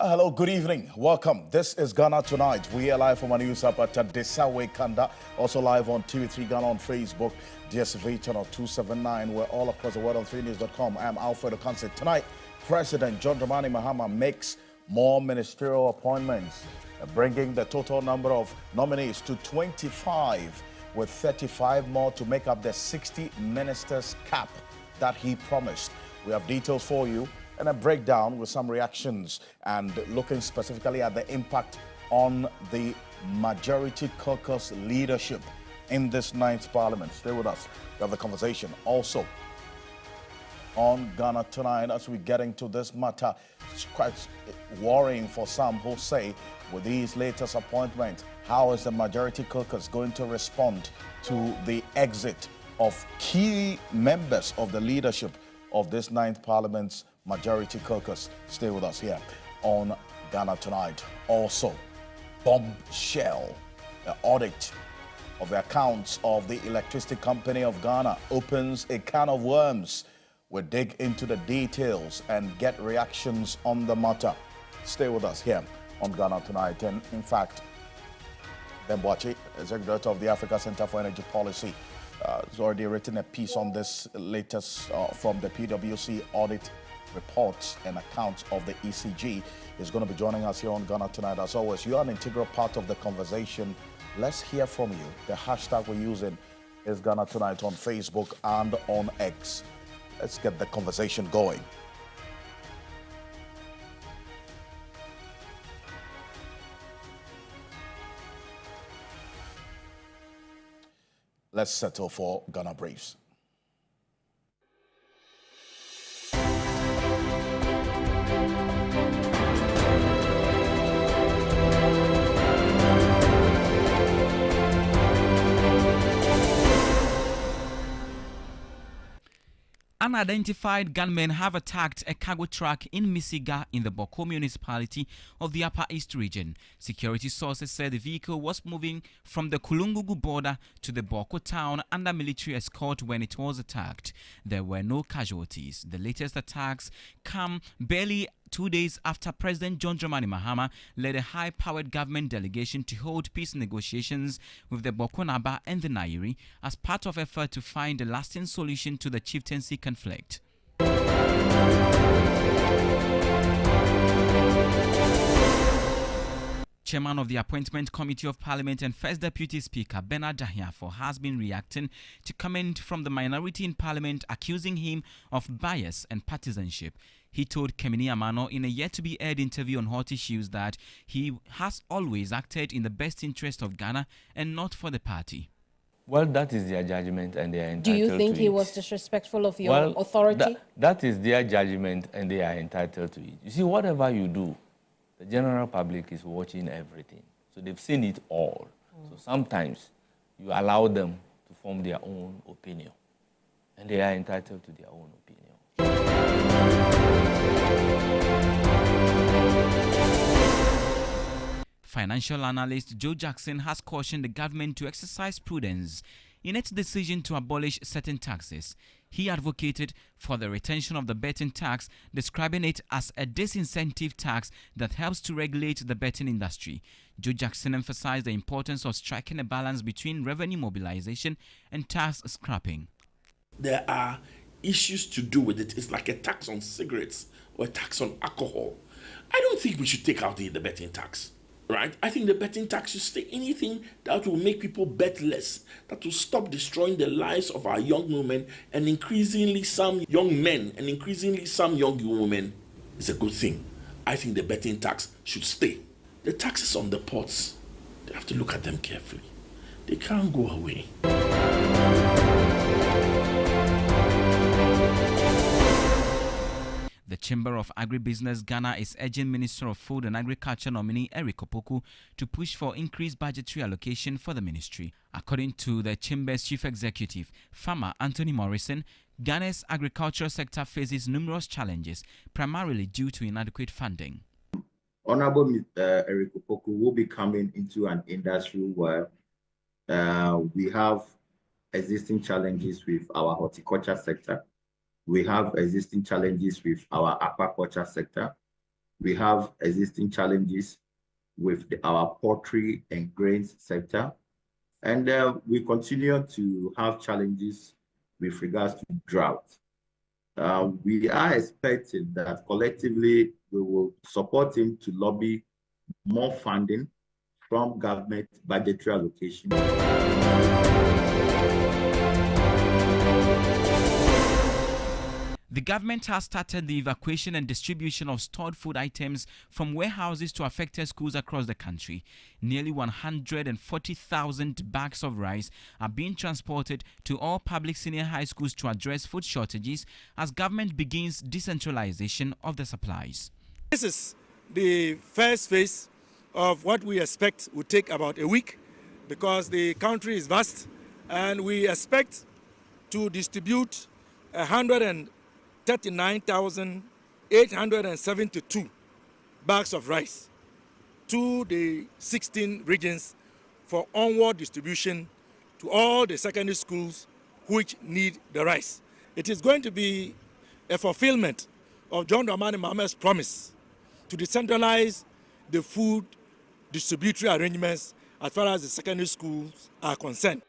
Hello, good evening. Welcome. This is Ghana Tonight. We are live from our news hub at Desawe Kanda. Also live on TV3 Ghana on Facebook, DSV channel 279. We're all across the world on 3news.com. I am Alfred Okanse. Tonight, President John Dramani Mahama makes more ministerial appointments, bringing the total number of nominees to 25, with 35 more to make up the 60 ministers cap that he promised. We have details for you and a breakdown with some reactions and looking specifically at the impact on the majority caucus leadership in this 9th parliament. Stay with us. We have the conversation also on Ghana Tonight as we get into this matter. It's quite worrying for some who say, with these latest appointments, how is the majority caucus going to respond to the exit of key members of the leadership of this 9th parliament's majority caucus? Stay with us here on Ghana Tonight. Also, bombshell, the audit of the accounts of the Electricity Company of Ghana opens a can of worms. We'll dig into the details and get reactions on the matter. Stay with us here on Ghana Tonight. And in fact, Bemboachi, Executive of the Africa Center for Energy Policy, has already written a piece on this latest from the PwC audit reports and accounts of the ECG. Is going to be joining us here on Ghana Tonight. As always, you are an integral part of the conversation. Let's hear from you. The hashtag we're using is Ghana Tonight on Facebook and on X. Let's get the conversation going. Let's settle for Ghana Briefs. Unidentified gunmen have attacked a cargo truck in Misiga in the Boko municipality of the Upper East region. Security sources said the vehicle was moving from the Kulungugu border to the Boko town under military escort when it was attacked. There were no casualties. The latest attacks come barely 2 days after President John Dramani Mahama led a high-powered government delegation to hold peace negotiations with the Boko Naba and the Nairi as part of effort to find a lasting solution to the chieftaincy conflict. Chairman of the Appointment Committee of Parliament and First Deputy Speaker Bernard Dahiafo has been reacting to comment from the minority in Parliament accusing him of bias and partisanship. He told Kemini Amano in a yet-to-be-aired interview on Hot Issues that he has always acted in the best interest of Ghana and not for the party. Well, that is their judgment and they are entitled to it. Do you think he was disrespectful of your authority? That is their judgment and they are entitled to it. You see, whatever you do, the general public is watching everything. So they've seen it all. So sometimes you allow them to form their own opinion. And they are entitled to their own opinion. Financial analyst Joe Jackson has cautioned the government to exercise prudence in its decision to abolish certain taxes. He advocated for the retention of the betting tax, describing it as a disincentive tax that helps to regulate the betting industry. Joe Jackson emphasized the importance of striking a balance between revenue mobilization and tax scrapping. There are issues to do with it. It's like a tax on cigarettes or a tax on alcohol. I don't think we should take out the betting tax. Right? I think the betting tax should stay. Anything that will make people bet less, that will stop destroying the lives of our young women and increasingly some young men and increasingly some young women is a good thing. I think the betting tax should stay. The taxes on the ports, they have to look at them carefully. They can't go away. The Chamber of Agribusiness Ghana is urging Minister of Food and Agriculture nominee Eric Opoku to push for increased budgetary allocation for the ministry. According to the Chamber's Chief Executive, Farmer Anthony Morrison, Ghana's agricultural sector faces numerous challenges, primarily due to inadequate funding. Honorable Eric Opoku will be coming into an industry where we have existing challenges with our horticulture sector. We have existing challenges with our aquaculture sector. We have existing challenges with our poultry and grains sector. And we continue to have challenges with regards to drought. We are expecting that collectively we will support him to lobby more funding from government budgetary allocation. The government has started the evacuation and distribution of stored food items from warehouses to affected schools across the country. Nearly 140,000 bags of rice are being transported to all public senior high schools to address food shortages as government begins decentralization of the supplies. This is the first phase of what we expect will take about a week because the country is vast, and we expect to distribute 139,872 bags of rice to the 16 regions for onward distribution to all the secondary schools which need the rice. It is going to be a fulfillment of John Dramani Mohammed's promise to decentralize the food distributory arrangements as far as the secondary schools are concerned.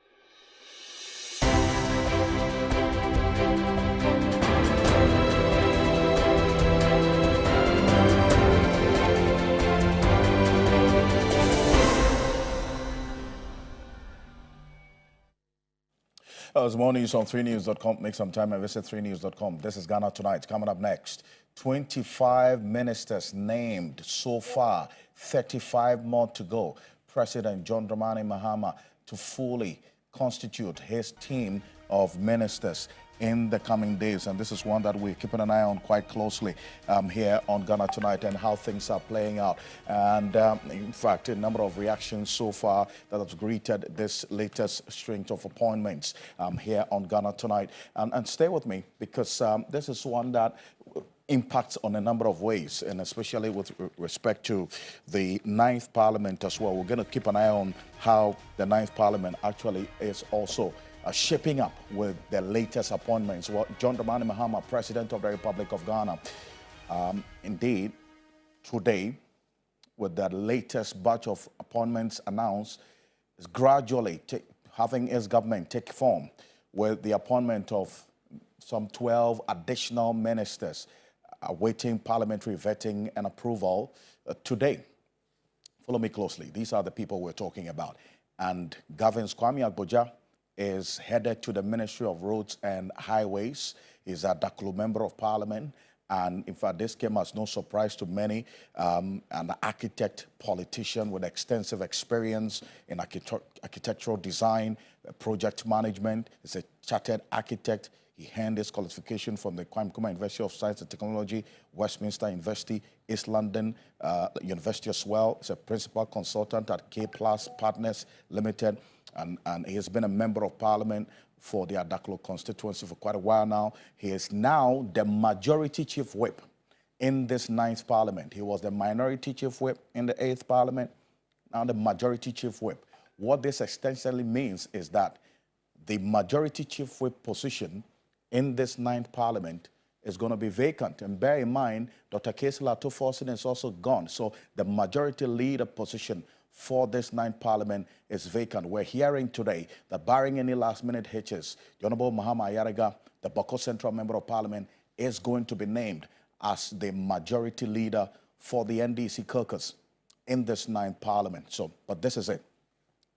There's more news on 3news.com. Make some time and visit 3news.com. This is Ghana Tonight. Coming up next, 25 ministers named so far, 35 more to go. President John Dramani Mahama to fully constitute his team of ministers in the coming days, and this is one that we're keeping an eye on quite closely here on Ghana Tonight and how things are playing out. And in fact, a number of reactions so far that have greeted this latest string of appointments here on Ghana Tonight. And stay with me, because this is one that impacts on a number of ways, and especially with respect to the 9th Parliament as well. We're going to keep an eye on how the 9th Parliament actually is also shaping up with the latest appointments. Well, John Dramani Mahama, President of the Republic of Ghana, indeed, today, with the latest batch of appointments announced, is gradually having his government take form with the appointment of some 12 additional ministers awaiting parliamentary vetting and approval today. Follow me closely. These are the people we're talking about. And Gavin Kwame Agboja is headed to the Ministry of Roads and Highways. He's a Daklo Member of Parliament. And in fact, this came as no surprise to many. An architect, politician with extensive experience in architectural design, project management. He's a chartered architect. He earned his qualification from the Kwame Nkrumah University of Science and Technology, Westminster University, East London University as well. He's a principal consultant at K Plus Partners Limited. And he has been a member of Parliament for the Adaklo constituency for quite a while now. He is now the majority chief whip in this 9th Parliament. He was the minority chief whip in the 8th Parliament, now the majority chief whip. What this extensively means is that the majority chief whip position in this 9th Parliament is going to be vacant. And bear in mind, Dr. Kesela Toforson is also gone. So the majority leader position for this 9th Parliament is vacant. We're hearing today that barring any last-minute hitches, the Honorable Mahama Ayariga, the Boko Central Member of Parliament, is going to be named as the majority leader for the NDC caucus in this 9th Parliament. So, but this is it.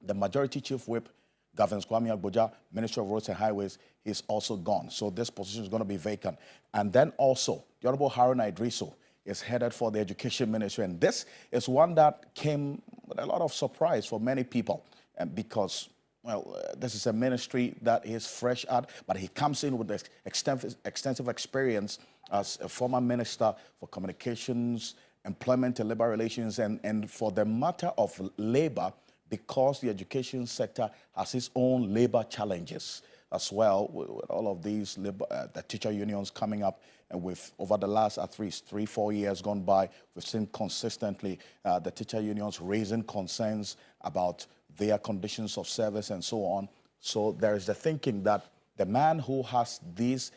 The majority chief whip, Gavin Kwame Agboja, Minister of Roads and Highways, is also gone. So this position is going to be vacant. And then also, the Honorable Haruna Idrisu is headed for the Education Ministry. And this is one that came with a lot of surprise for many people, and because, well, this is a ministry that is fresh at, but he comes in with extensive experience as a former minister for communications, employment and labor relations, and for the matter of labor, because the education sector has its own labor challenges as well, with all of these the teacher unions coming up. And with over the last at least 3-4 years gone by, we've seen consistently the teacher unions raising concerns about their conditions of service and so on. So there is the thinking that the man who has these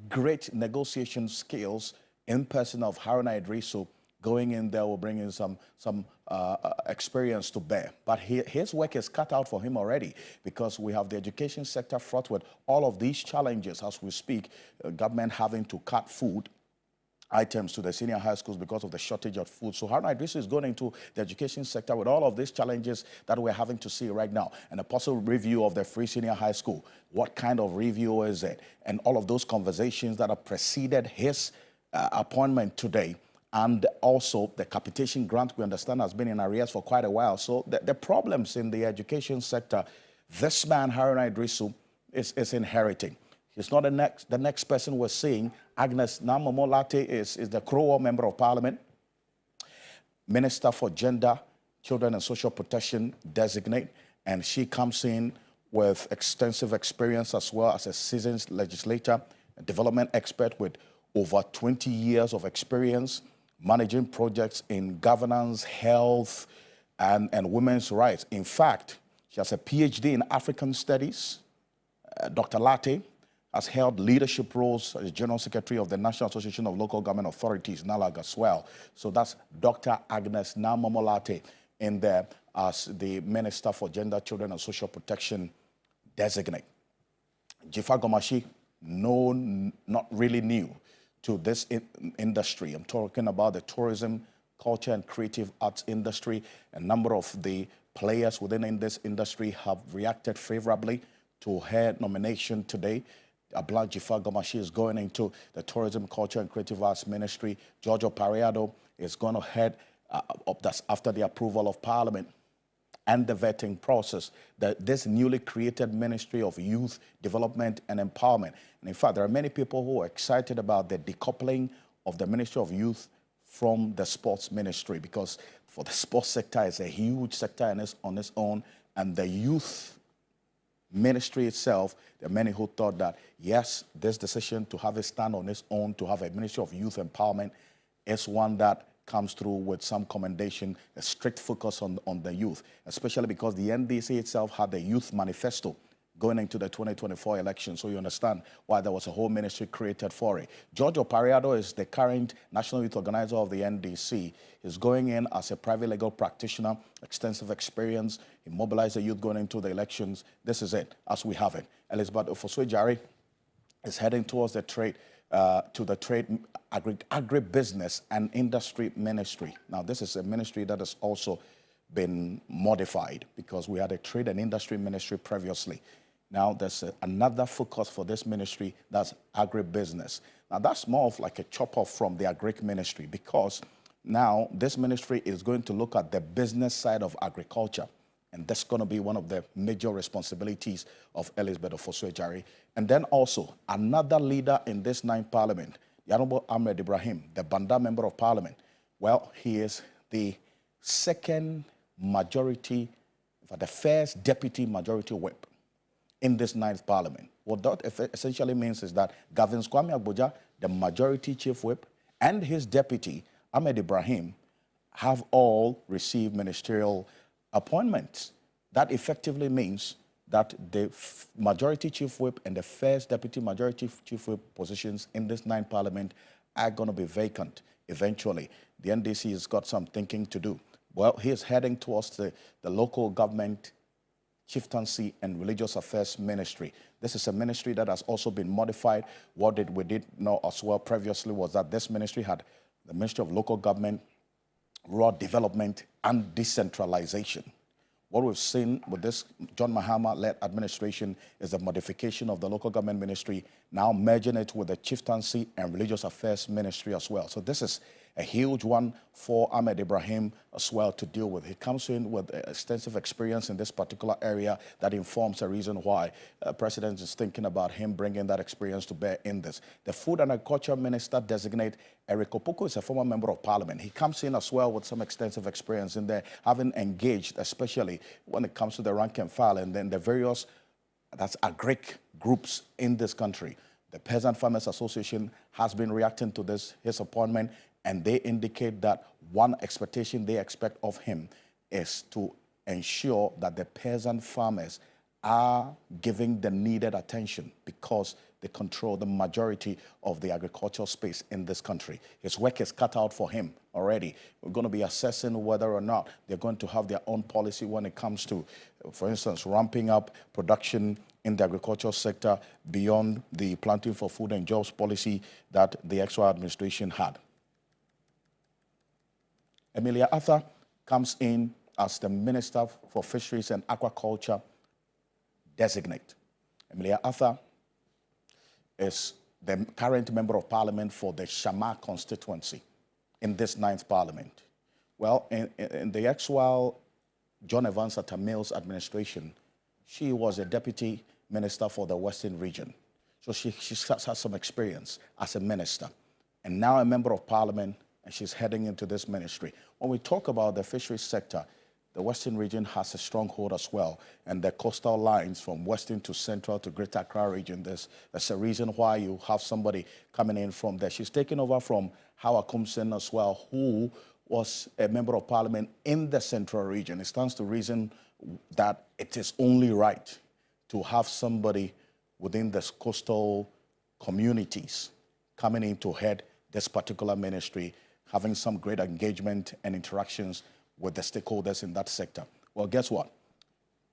great negotiation skills in person of Haruna Idrisu going in there will bring in some experience to bear. But his work is cut out for him already, because we have the education sector fraught with all of these challenges as we speak. Government having to cut food items to the senior high schools because of the shortage of food. So Haruna Idrisu is going into the education sector with all of these challenges that we're having to see right now. And a possible review of the free senior high school. What kind of review is it? And all of those conversations that have preceded his appointment today. And also the capitation grant, we understand, has been in arrears for quite a while. So the problems in the education sector, this man, Haruna Idrisu, is inheriting. He's not the next person we're seeing. Agnes Namomolate is the Krowo Member of Parliament, Minister for Gender, Children and Social Protection designate, and she comes in with extensive experience as well as a seasoned legislator, a development expert with over 20 years of experience managing projects in governance, health, and women's rights. In fact, she has a PhD in African Studies. Dr. Latte has held leadership roles as General Secretary of the National Association of Local Government Authorities, NALAG as well. So that's Dr. Agnes Namomolate in there as the Minister for Gender, Children and Social Protection designate. Jifa Gomashi, not really new to this industry. I'm talking about the tourism, culture and creative arts industry. A number of the players within this industry have reacted favorably to her nomination today. Abla Jifa Gomashi is going into the Tourism, Culture and Creative Arts Ministry. Giorgio Pareado is going to head up that's after the approval of Parliament and the vetting process, this newly created Ministry of Youth Development and Empowerment. And in fact, there are many people who are excited about the decoupling of the Ministry of Youth from the sports ministry, because for the sports sector, it's a huge sector on its own, and the youth ministry itself, there are many who thought that, yes, this decision to have it stand on its own, to have a Ministry of Youth Empowerment, is one that comes through with some commendation, a strict focus on the youth, especially because the NDC itself had a youth manifesto going into the 2024 election. So you understand why there was a whole ministry created for it. Giorgio Pareado is the current National Youth Organizer of the NDC. He's going in as a private legal practitioner, extensive experience. He mobilized the youth going into the elections. This is it, as we have it. Elizabeth Ofosue-Jare is heading towards the trade, agribusiness and industry ministry. Now, this is a ministry that has also been modified because we had a trade and industry ministry previously. Now, there's another focus for this ministry, that's agribusiness. Now, that's more of like a chop-off from the agric ministry, because now this ministry is going to look at the business side of agriculture. And that's going to be one of the major responsibilities of Elizabeth Ofosue-Jare. And then also, another leader in this 9th Parliament, the Honorable Ahmed Ibrahim, the Banda Member of Parliament. Well, he is the second majority, the first deputy majority whip in this 9th Parliament. What that essentially means is that Gavin Kwame Agboja, the majority chief whip, and his deputy, Ahmed Ibrahim, have all received ministerial appointments. That effectively means that the majority chief whip and the first deputy majority chief whip positions in this 9th Parliament are going to be vacant eventually. The NDC has got some thinking to do. Well, he is heading towards the local government, chieftaincy and religious affairs ministry. This is a ministry that has also been modified. What we did know as well previously was that this ministry had the Ministry of Local Government, Rural Development and Decentralization. What we've seen with this John Mahama-led administration is the modification of the local government ministry, now merging it with the chieftaincy and religious affairs ministry as well. So this is a huge one for Ahmed Ibrahim as well to deal with. He comes in with extensive experience in this particular area that informs the reason why the President is thinking about him bringing that experience to bear in this. The Food and Agriculture Minister designate Eric Opoku is a former Member of Parliament. He comes in as well with some extensive experience in there, having engaged, especially when it comes to the rank and file and then the various, that's agric groups in this country. The Peasant Farmers Association has been reacting to his appointment, and they indicate that one expectation they expect of him is to ensure that the peasant farmers are giving the needed attention because they control the majority of the agricultural space in this country. His work is cut out for him already. We're going to be assessing whether or not they're going to have their own policy when it comes to, for instance, ramping up production in the agricultural sector beyond the Planting for Food and Jobs policy that the ex-Wa administration had. Emilia Arthur comes in as the Minister for Fisheries and Aquaculture designate. Emilia Arthur is the current Member of Parliament for the Shama constituency in this 9th Parliament. Well, in the ex-Wa John Evans Atta Mills administration, she was a Deputy Minister for the Western region. So she has some experience as a minister and now a Member of Parliament, and she's heading into this ministry. When we talk about the fisheries sector, the Western region has a stronghold as well, and the coastal lines from Western to Central to Greater Accra region, there's a reason why you have somebody coming in from there. She's taken over from Howard Kumsen as well, who was a Member of Parliament in the Central region. It stands to reason that it is only right to have somebody within the coastal communities coming in to head this particular ministry, having some great engagement and interactions with the stakeholders in that sector. Well, guess what?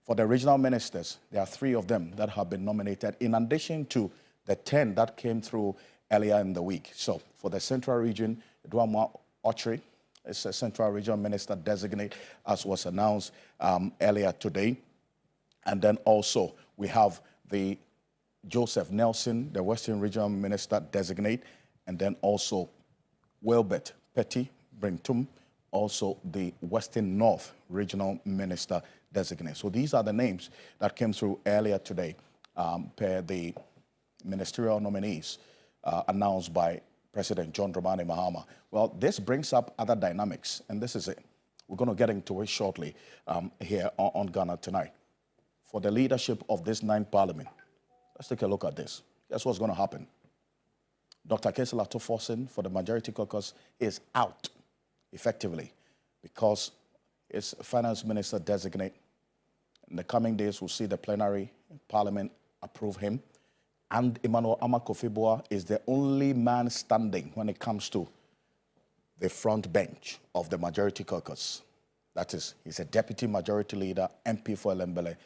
For the regional ministers, there are 3 of them that have been nominated, in addition to the 10 that came through earlier in the week. So for the Central region, Edwama Ochre is a Central Regional Minister designate, as was announced earlier today. And then also we have the Joseph Nelson, the Western Regional Minister designate, and then also Wilbert Petty Brintum, also the Western North Regional Minister designate. So these are the names that came through earlier today per the ministerial nominees announced by President John Dramani Mahama. Well, this brings up other dynamics, and this is it. We're going to get into it shortly here on Ghana Tonight. For the leadership of this 9th Parliament, let's take a look at this. Guess what's going to happen? Dr. Kesela Tofosin for the Majority Caucus is out, effectively, because it's Finance Minister designate. In the coming days, we'll see the plenary Parliament approve him. And Emmanuel Amakofibua is the only man standing when it comes to the front bench of the Majority Caucus. That is, he's a Deputy Majority Leader, MP for Elembele.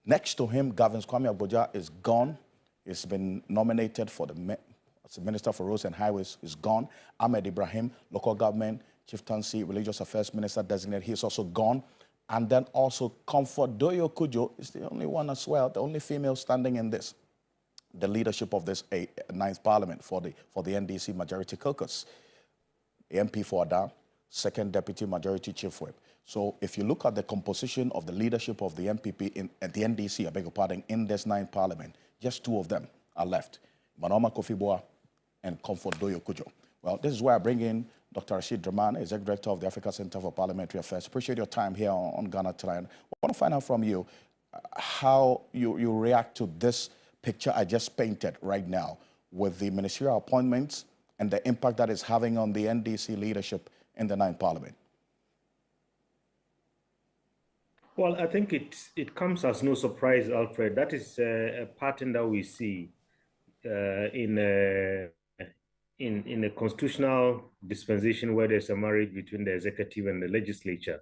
Next to him, Gavin Kwame Agbodja is gone. He's been nominated for as the Minister for Roads and Highways, is gone. Ahmed Ibrahim, Local Government, Chieftaincy, Religious Affairs Minister designate, he's also gone. And then also Comfort Doyo Kujo is the only one as well, the only female standing in this, the leadership of this 9th Parliament for the NDC Majority Caucus. The MP for Ada, 2nd Deputy Majority Chief Whip. So if you look at the composition of the leadership of the MPP at the NDC, I beg your pardon, in this 9th Parliament, just 2 of them are left, Manoma Kofibua and Comfort Doyo Kujo. Well, this is where I bring in Dr. Rashid Draman, Executive Director of the Africa Center for Parliamentary Affairs. Appreciate your time here on Ghana Tonight. I want to find out from you how you react to this picture I just painted right now with the ministerial appointments and the impact that is having on the NDC leadership in the 9th Parliament. Well, I think it comes as no surprise, Alfred. That is a pattern that we see in a constitutional dispensation where there's a marriage between the executive and the legislature.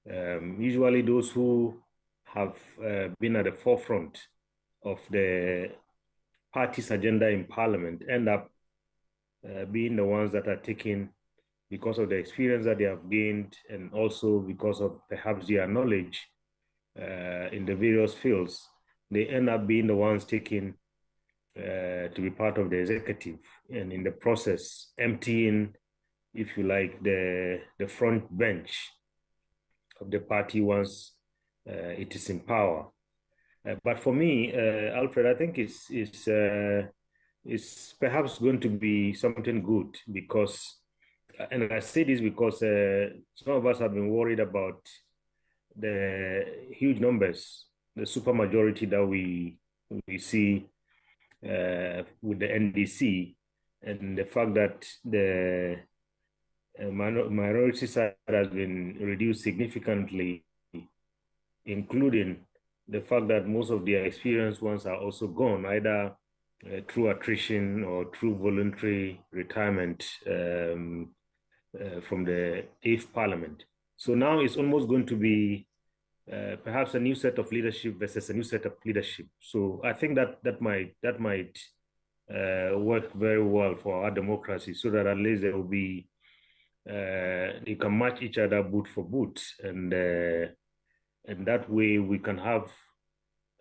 Usually those who have been at the forefront of the party's agenda in Parliament end up being the ones that are taken because of the experience that they have gained and also because of perhaps their knowledge in the various fields. They end up being the ones taken to be part of the executive, and in the process emptying, if you like, the front bench of the party once it is in power. But for me, Alfred, I think it's perhaps going to be something good because, and I say this because some of us have been worried about the huge numbers, the supermajority that we see with the NDC, and the fact that the minority side has been reduced significantly, including the fact that most of their experienced ones are also gone, either through attrition or through voluntary retirement from the 8th Parliament. So now it's almost going to be perhaps a new set of leadership versus a new set of leadership. So I think that might work very well for our democracy, so that at least there will be they can match each other boot for boot, and that way we can have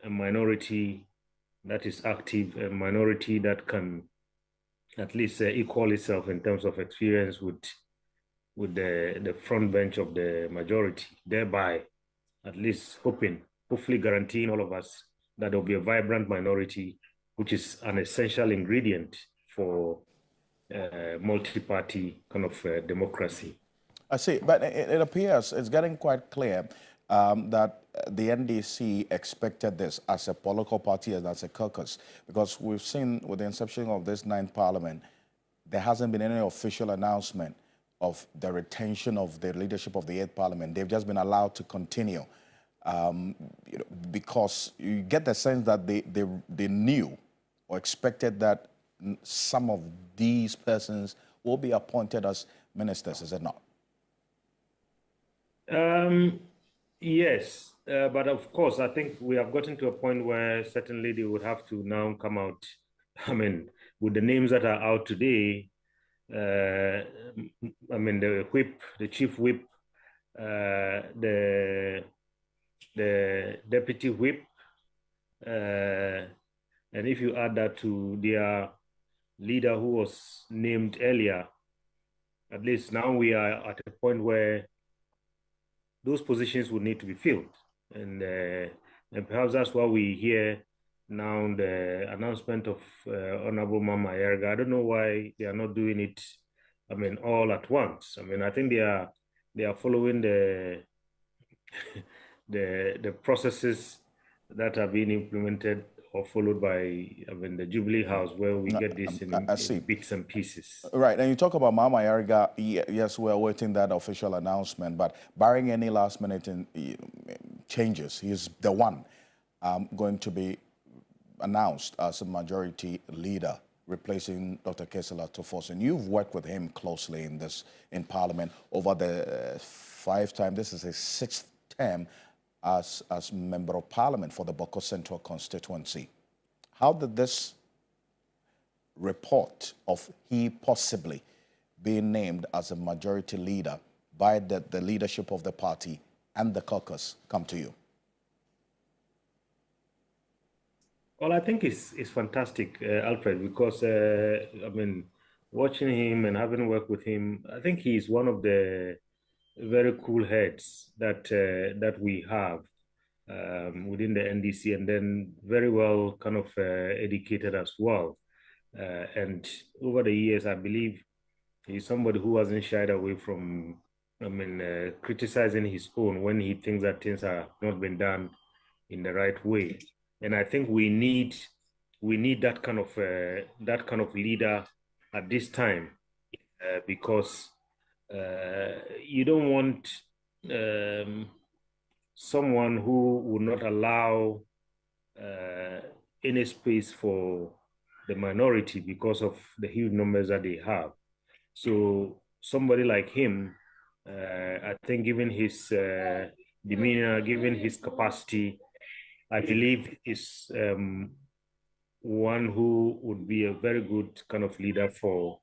a minority that is active, a minority that can at least equal itself in terms of experience with the front bench of the majority, thereby at least hopefully guaranteeing all of us that there will be a vibrant minority, which is an essential ingredient for multi-party kind of democracy. I see, but it appears it's getting quite clear that the NDC expected this as a political party and as a caucus, because we've seen with the inception of this 9th Parliament, there hasn't been any official announcement of the retention of the leadership of the 8th Parliament. They've just been allowed to continue because you get the sense that they knew or expected that some of these persons will be appointed as ministers, is it not? Yes, but of course, I think we have gotten to a point where certainly they would have to now come out. I mean, with the names that are out today, I mean, the whip, the chief whip, the deputy whip, and if you add that to their leader who was named earlier, at least now we are at a point where those positions would need to be filled. And perhaps that's why we hear now the announcement of Honorable Mama Yerga. I don't know why they are not doing it, I mean, all at once. I mean, I think they are following the the processes that are being implemented or followed by, I mean, the Jubilee House, where we get this in bits and pieces. Right, and you talk about Mama Yarga. Yes, we're awaiting that official announcement, but barring any last-minute changes, he's the one going to be announced as a majority leader, replacing Dr. Kesela Tofos. And you've worked with him closely in Parliament over the 5 times. This is his 6th term as Member of Parliament for the Boko Central constituency. How did this report of he possibly being named as a majority leader by the leadership of the party and the caucus come to you? Well, I think it's fantastic, Alfred, because, I mean, watching him and having worked with him, I think he's one of the very cool heads that we have within the NDC, and then very well kind of educated as well. And over the years, I believe he's somebody who hasn't shied away from, I mean, criticizing his own when he thinks that things are not being done in the right way. And I think we need that kind of leader at this time, because you don't want someone who would not allow any space for the minority because of the huge numbers that they have. So somebody like him, I think, given his demeanor, given his capacity, I believe is one who would be a very good kind of leader for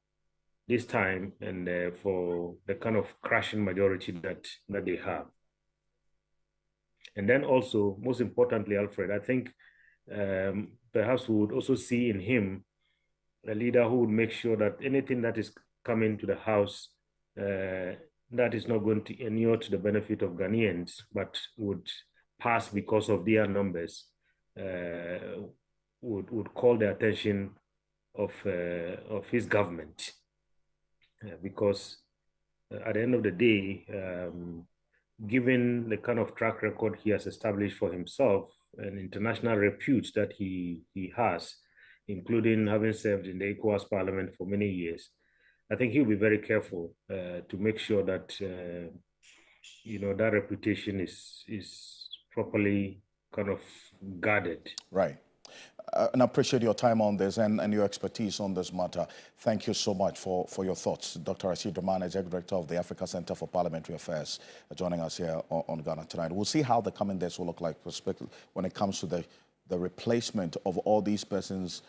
this time and for the kind of crushing majority that they have. And then also, most importantly, Alfred, I think perhaps we would also see in him a leader who would make sure that anything that is coming to the House that is not going to inure to the benefit of Ghanaians, but would pass because of their numbers, would call the attention of his government. Because at the end of the day, given the kind of track record he has established for himself and international repute that he has, including having served in the ECOWAS Parliament for many years, I think he'll be very careful to make sure that that reputation is properly kind of guarded. Right. And I appreciate your time on this and your expertise on this matter. Thank you so much for your thoughts. Dr. Rashid Rahman, Executive Director of the Africa Center for Parliamentary Affairs, joining us here on Ghana Tonight. We'll see how the coming days will look like when it comes to the replacement of all these persons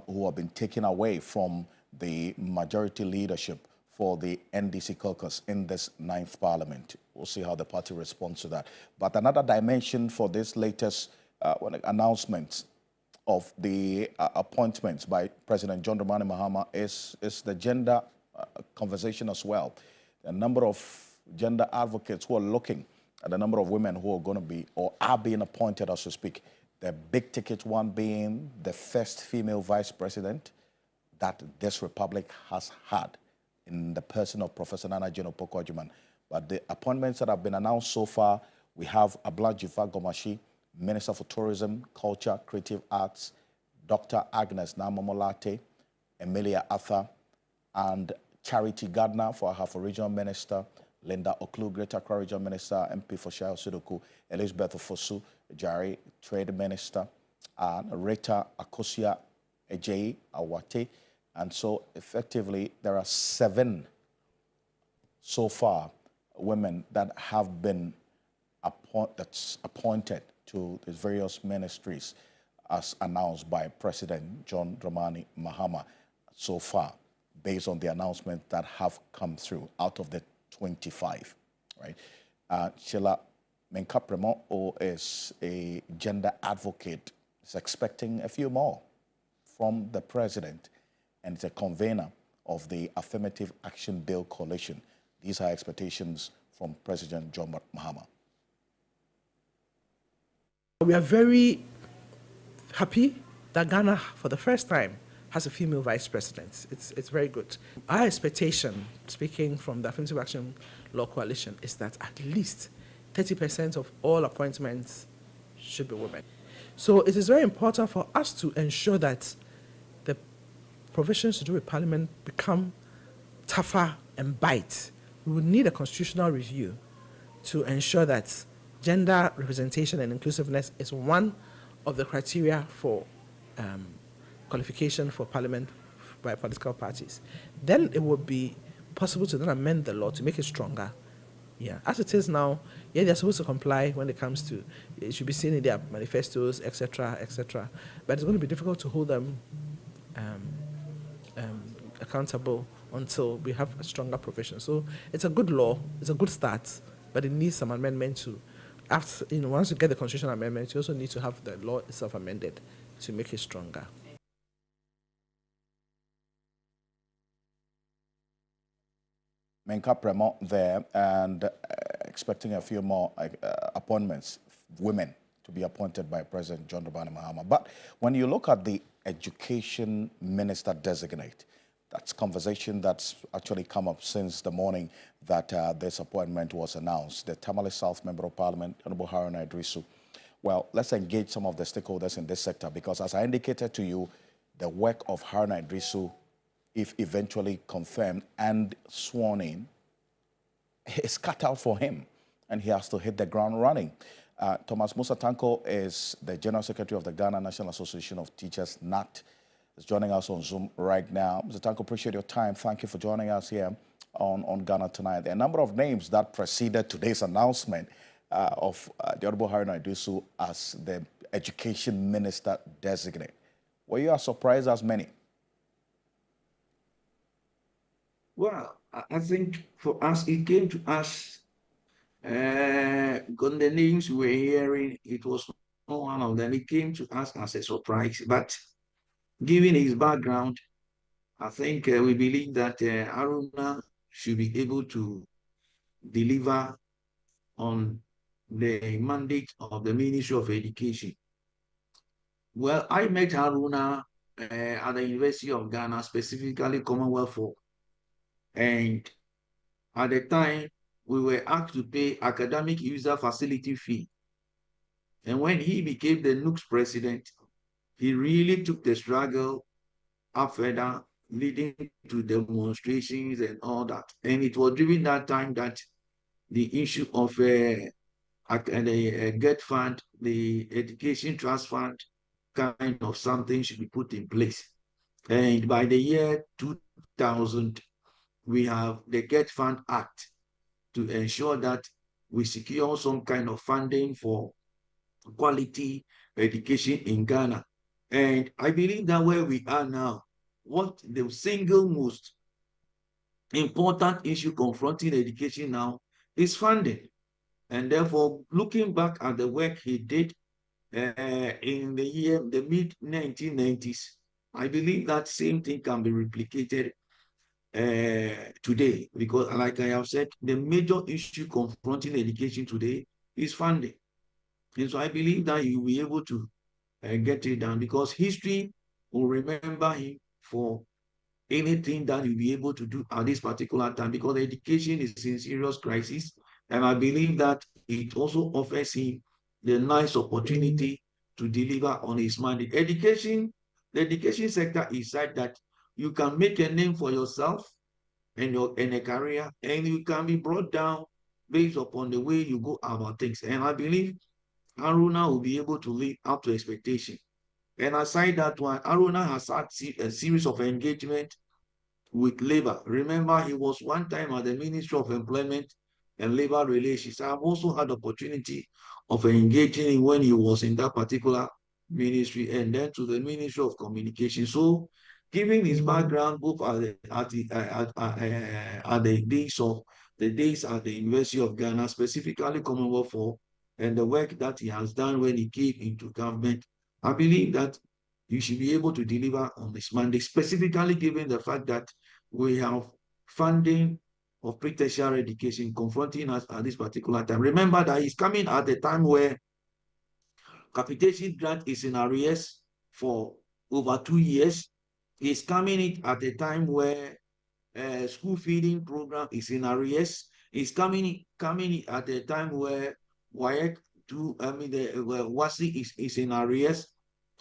who have been taken away from the majority leadership for the NDC caucus in this 9th Parliament. We'll see how the party responds to that. But another dimension for this latest announcement of the appointments by President John Dramani Mahama is the gender conversation as well. A number of gender advocates who are looking at the number of women who are going to be or are being appointed, as we speak. The big ticket one being the first female vice president that this republic has had in the person of Professor Nana Jane Opoku-Agyeman. But the appointments that have been announced so far, we have Abla Jifa Gomashi, Minister for Tourism, Culture, Creative Arts, Dr. Agnes Namomolate, Emilia Arthur, and Charity Gardner for her Regional Minister, Linda Oklu, Greater Accra Regional Minister, MP for Shire Sudoku, Elizabeth Ofosu, Jari, Trade Minister, and Rita Akosia Ejeyi Awate. And so effectively, there are 7 so far women that have been appointed to these various ministries as announced by President John Dramani Mahama so far, based on the announcements that have come through out of the 25, right? Sheila Menkapremo, who is a gender advocate, is expecting a few more from the president and is a convener of the Affirmative Action Bill Coalition. These are expectations from President John Mahama. We are very happy that Ghana, for the first time, has a female vice president. It's very good. Our expectation, speaking from the Affirmative Action Law Coalition, is that at least 30% of all appointments should be women. So it is very important for us to ensure that the provisions to do with Parliament become tougher and bite. We would need a constitutional review to ensure that gender representation and inclusiveness is one of the criteria for qualification for Parliament by political parties. Then it would be possible to then amend the law to make it stronger. Yeah, as it is now, yeah, they're supposed to comply when it comes to, it should be seen in their manifestos, etc., etc. But it's going to be difficult to hold them accountable until we have a stronger provision. So it's a good law, it's a good start, but it needs some amendment to. After, once you get the constitutional amendment, you also need to have the law itself amended to make it stronger. Menka Premo there, and expecting a few more appointments, women to be appointed by President John Dramani Mahama. But when you look at the education minister designate, that's conversation that's actually come up since the morning that this appointment was announced. The Tamale South Member of Parliament, Honorable Haruna Idrisu. Well, let's engage some of the stakeholders in this sector, because as I indicated to you, the work of Haruna Idrisu, if eventually confirmed and sworn in, is cut out for him, and he has to hit the ground running. Thomas Musa Tanko is the General Secretary of the Ghana National Association of Teachers, NAT, is joining us on Zoom right now. Mr. Tanko, appreciate your time. Thank you for joining us here on Ghana Tonight. There are a number of names that preceded today's announcement of the Honorable Haruna Idrisu as the Education Minister designate. Were you as surprised as many? Well, I think for us, it came to us, the names we were hearing, it was not one of them. It came to us as a surprise, but given his background, I think we believe that Haruna should be able to deliver on the mandate of the Ministry of Education. Well, I met Haruna at the University of Ghana, specifically Commonwealth Folk. And at the time, we were asked to pay academic user facility fee. And when he became the NUC's president, he really took the struggle up further, leading to demonstrations and all that. And it was during that time that the issue of and the GET fund, the education trust fund kind of something should be put in place. And by the year 2000, we have the GET Fund Act to ensure that we secure some kind of funding for quality education in Ghana. And I believe that where we are now, what the single most important issue confronting education now is funding. And therefore, looking back at the work he did in the mid-1990s, I believe that same thing can be replicated today, because like I have said, the major issue confronting education today is funding. And so I believe that you will be able to get it done, because history will remember him for anything that you'll be able to do at this particular time, because education is in serious crisis. And I believe that it also offers him the nice opportunity to deliver on his mandate. The education sector is such that you can make a name for yourself and a career, and you can be brought down based upon the way you go about things. And I believe Haruna will be able to live up to expectation. And aside that one, Haruna has had a series of engagement with labor. Remember, he was one time at the Ministry of Employment and Labor Relations. I've also had the opportunity of engaging when he was in that particular ministry, and then to the Ministry of Communication. So, given his background, both at the days at the University of Ghana, specifically Commonwealth for, and the work that he has done when he came into government, I believe that you should be able to deliver on this mandate, specifically given the fact that we have funding of pre-tertiary education confronting us at this particular time. Remember that he's coming at the time where capitation grant is in arrears for over 2 years. He's coming in at the time where school feeding program is in arrears. He's coming at the time where WAEC WASI is in arrears,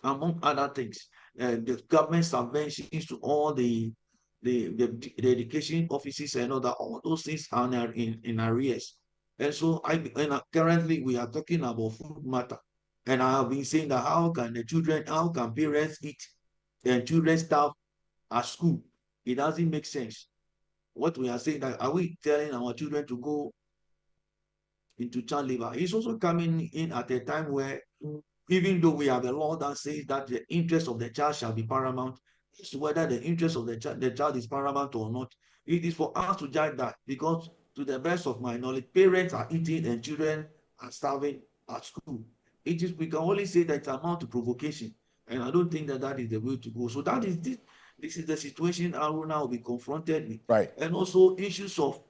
among other things. The government subventions to all the education offices and all those things are in arrears. And so currently we are talking about food matter. And I have been saying that how can parents eat and children starve at school? It doesn't make sense. What we are saying, that are we telling our children to go into child labor? It's also coming in at a time where, even though we have a law that says that the interest of the child shall be paramount, as to whether the interest of the child is paramount or not, it is for us to judge that, because to the best of my knowledge, parents are eating and children are starving at school. We can only say that it's amount to provocation, and I don't think that that is the way to go. So that is this is the situation Haruna will be confronted with. Right. And also issues of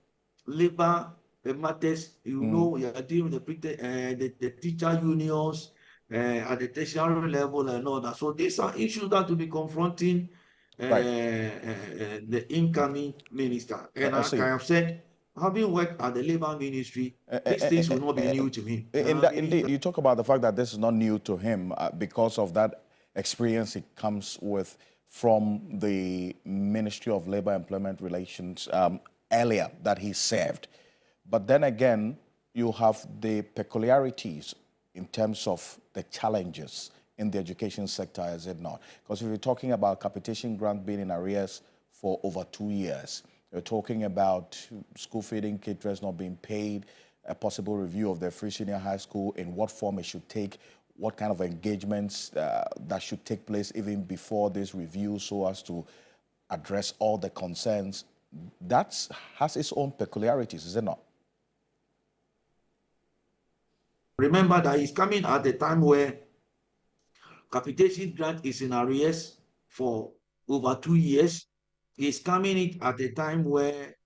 labor matters. We are dealing with the teacher unions at the tertiary level and all that. So these are issues that will be confronting the incoming minister. And like I have said, having worked at the labor ministry, these things will not be new to him. Indeed, you talk about the fact that this is not new to him because of that experience it comes with from the Ministry of Labor and Employment Relations earlier that he served. But then again, you have the peculiarities in terms of the challenges in the education sector, is it not? Because if you're talking about capitation grant being in arrears for over 2 years, you're talking about school feeding caterers not being paid, a possible review of the free senior high school, in what form it should take, what kind of engagements that should take place even before this review so as to address all the concerns. That has its own peculiarities, is it not? Remember that he's coming at the time where capitation grant is in arrears for over 2 years. He's coming in at the time where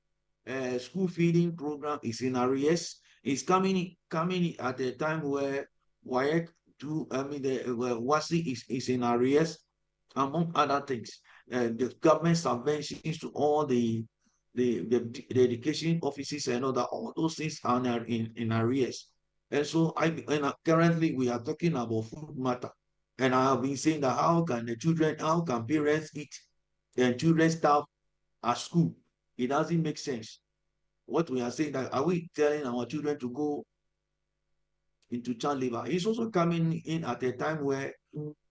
school feeding program is in arrears. He's coming at the time where WAEC WASI is in arrears, among other things. The government subventions to all the education offices and all those things are in arrears. And so currently we are talking about food matter. And I have been saying that how can parents eat and children starve at school? It doesn't make sense. What we are saying, that are we telling our children to go into child labor. He's also coming in at a time where,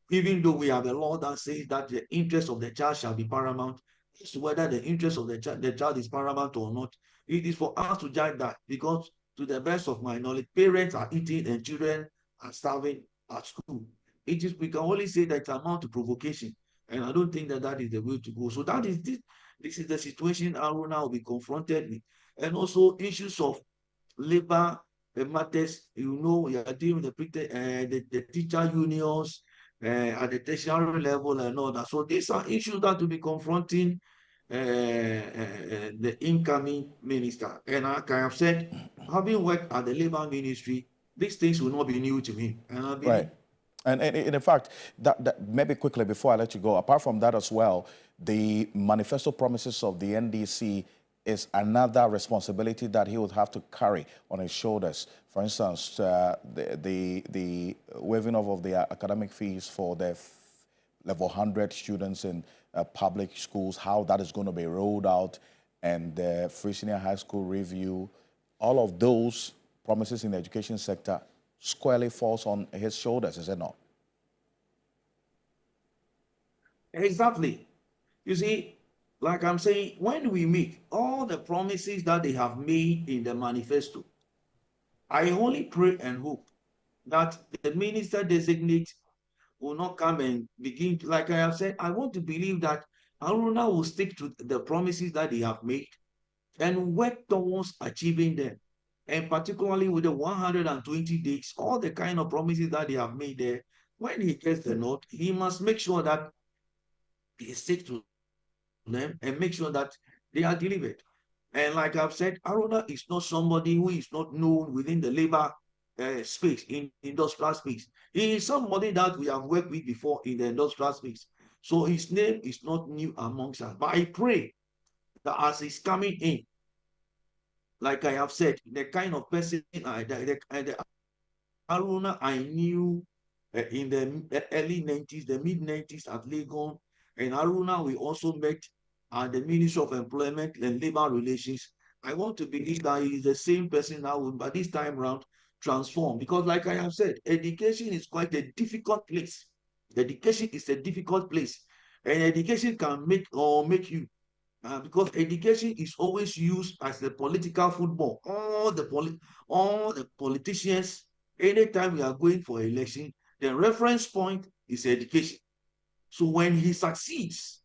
even though we have a law that says that the interest of the child shall be paramount, as to whether the interest of the child is paramount or not, it is for us to judge that, because to the best of my knowledge, parents are eating and children are starving at school. We can only say that it's amount to provocation, and I don't think that is the way to go. So that is this is the situation Haruna will be confronted with, and also issues of labor matters. We are dealing with the teacher unions at the tertiary level and all that. So these are issues that will be confronting the incoming minister. And like I have said, having worked at the labor ministry, these things will not be new to me. And I believe, right. And in fact, that maybe quickly before I let you go, apart from that as well, the manifesto promises of the NDC is another responsibility that he would have to carry on his shoulders. For instance, the waiving off of the academic fees for the level 100 students in public schools, how that is going to be rolled out, and the free senior high school review, all of those promises in the education sector squarely falls on his shoulders, is it not? Exactly. You see, like I'm saying, when we meet, all the promises that they have made in the manifesto, I only pray and hope that the minister designate will not come and begin to, like I have said, I want to believe that Haruna will stick to the promises that they have made and work towards achieving them. And particularly with the 120 days, all the kind of promises that they have made there, when he gets the note, he must make sure that he sticks to them and make sure that they are delivered. And like I've said, Haruna is not somebody who is not known within the labor space, in industrial space. He is somebody that we have worked with before in the industrial space. So his name is not new amongst us. But I pray that as he's coming in, like I have said, the kind of person the Haruna I knew in the early 90s, the mid-90s at Legon, and Haruna we also met at the Ministry of Employment and Labor Relations. I want to believe that he is the same person now, but this time around, transform. Because like I have said, education is quite a difficult place. Education is a difficult place. And education can make or make you. Because education is always used as the political football. All the politicians, anytime we are going for election, the reference point is education. So when he succeeds,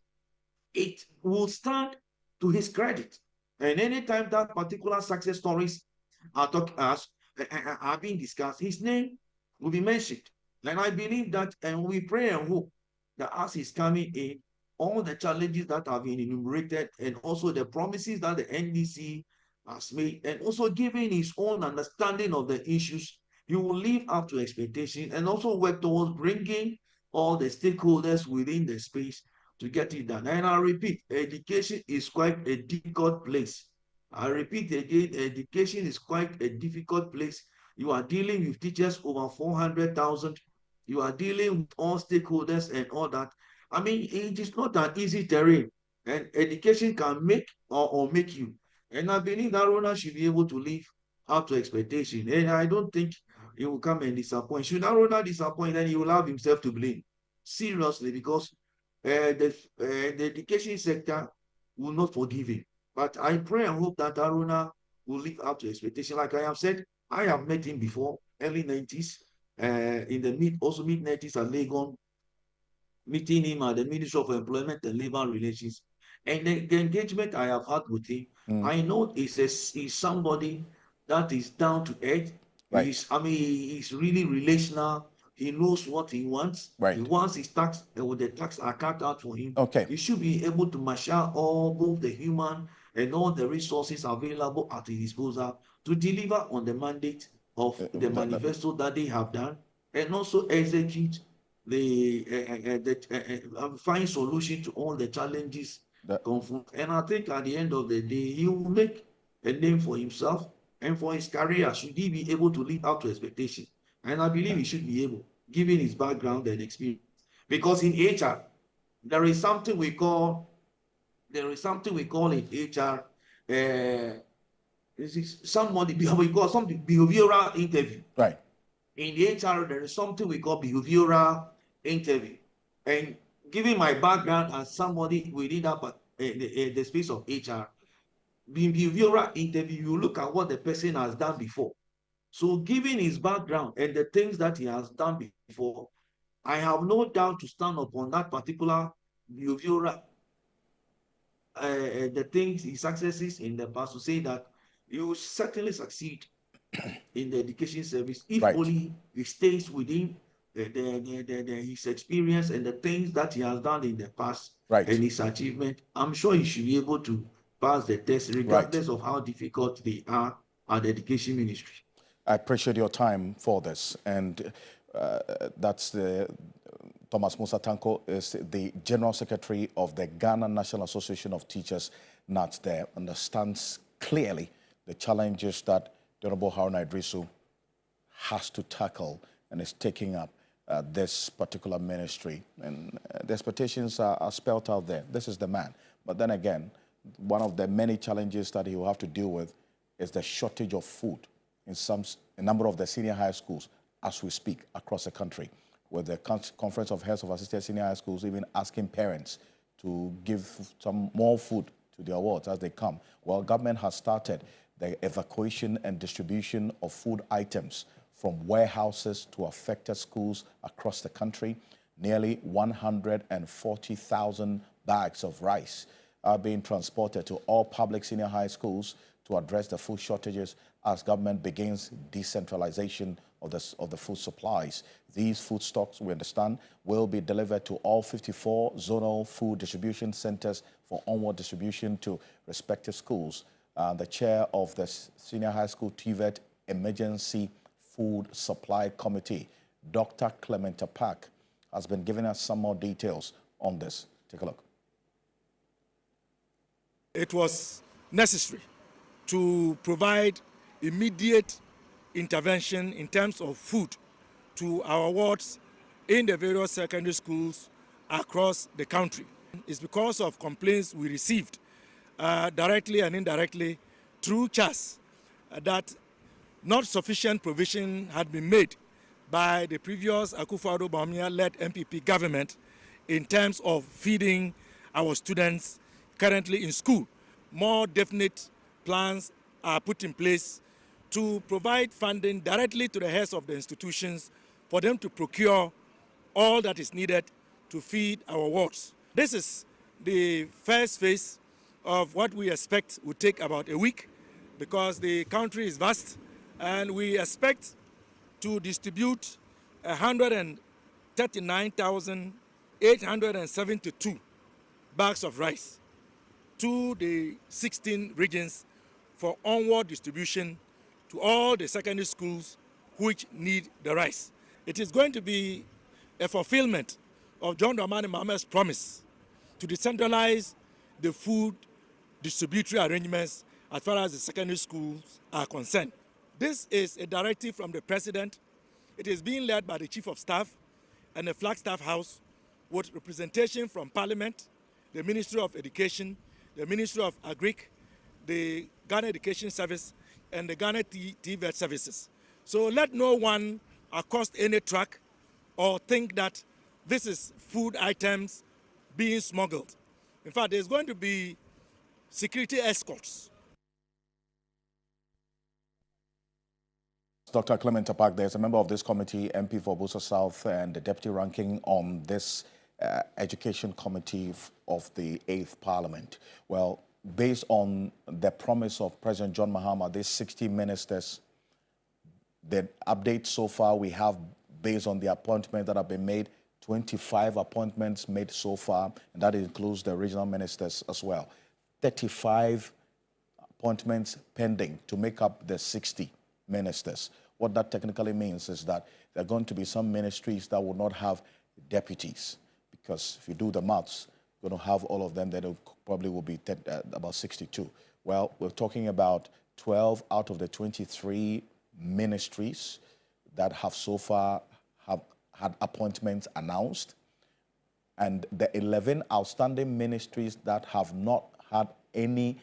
it will stand to his credit. And anytime that particular success stories are being discussed, his name will be mentioned. And I believe that, and we pray and hope that as he's coming in, all the challenges that have been enumerated and also the promises that the NDC has made, and also giving his own understanding of the issues, he will live up to expectation and also work towards bringing all the stakeholders within the space to get it done. And I repeat, education is quite a difficult place. I repeat again, education is quite a difficult place. You are dealing with teachers over 400,000. You are dealing with all stakeholders and all that. I mean, it is not an easy terrain, and education can make or make you. And I believe that Haruna should be able to live up to expectation. And I don't think he will come and disappoint. Should Haruna disappoint, then he will have himself to blame. Seriously, because the education sector will not forgive him. But I pray and hope that Haruna will live up to expectation. Like I have said, I have met him before, early 90s, in the mid-90s at Legon, meeting him at the Ministry of Employment and Labor Relations. And the engagement I have had with him, I know he's somebody that is down to earth. Right. He's really relational. He knows what he wants. Right. He wants his tax, with the tax account out for him. Okay. He should be able to marshal all both the human and all the resources available at his disposal to deliver on the mandate of the manifesto that they have done, and also execute find solution to all the challenges confront. And I think at the end of the day, he will make a name for himself and for his career, should he be able to live up to expectation. And I believe he should be able, given his background and experience. Because in HR, there is something we call in HR, this is somebody we call something behavioral interview. Right. in the HR, there is something we call behavioral interview. And given my background as somebody within that, the space of HR, behavioral interview, you look at what the person has done before. So given his background and the things that he has done before, I have no doubt to stand upon that particular behavioral, the things, his successes in the past, to say that you will certainly succeed in the education service if only he stays within his experience and the things that he has done in the past and his achievement. I'm sure he should be able to pass the test regardless of how difficult they are at the education ministry. I appreciate your time for this, and that's the Thomas Musa Tanko is the General Secretary of the Ghana National Association of Teachers, NAT, there, understands clearly the challenges that the Honorable Haruna Idrisu has to tackle and is taking up this particular ministry. And the expectations are spelled out there. This is the man. But then again, one of the many challenges that he will have to deal with is the shortage of food in a number of the senior high schools as we speak across the country, with the Conference of Heads of Assisted Senior High Schools even asking parents to give some more food to their wards as they come. Well, government has started the evacuation and distribution of food items from warehouses to affected schools across the country. Nearly 140,000 bags of rice are being transported to all public senior high schools to address the food shortages as government begins decentralization of the food supplies. These food stocks, we understand, will be delivered to all 54 zonal food distribution centers for onward distribution to respective schools. The chair of the Senior High School TVET Emergency Food Supply Committee, Dr. Clement Apak, has been giving us some more details on this. Take a look. It was necessary to provide immediate intervention in terms of food to our wards in the various secondary schools across the country. It's because of complaints we received directly and indirectly through CHAS that not sufficient provision had been made by the previous Akufo-Addo Bawumia-led MPP government in terms of feeding our students currently in school. More definite plans are put in place to provide funding directly to the heads of the institutions for them to procure all that is needed to feed our wards. This is the first phase of what we expect will take about a week, because the country is vast and we expect to distribute 139,872 bags of rice to the 16 regions for onward distribution to all the secondary schools which need the rice. It is going to be a fulfillment of John Dramani Mahamat's promise to decentralize the food distributory arrangements as far as the secondary schools are concerned. This is a directive from the President. It is being led by the Chief of Staff and the Flagstaff House with representation from Parliament, the Ministry of Education, the Ministry of Agric, the Ghana Education Service, and the Ghana TVET services. So let no one accost any track or think that this is food items being smuggled. In fact, there's going to be security escorts. Dr. Clement Apak, there's a member of this committee, MP for Busa South, and the deputy ranking on this education committee of the 8th Parliament. Well, based on the promise of President John Mahama, these 60 ministers, the update so far we have, based on the appointments that have been made, 25 appointments made so far, and that includes the regional ministers as well. 35 appointments pending to make up the 60 ministers. What that technically means is that there are going to be some ministries that will not have deputies, because if you do the maths, you're going to have all of them, that probably will be about 62. Well, we're talking about 12 out of the 23 ministries that have so far have had appointments announced, and the 11 outstanding ministries that have not had any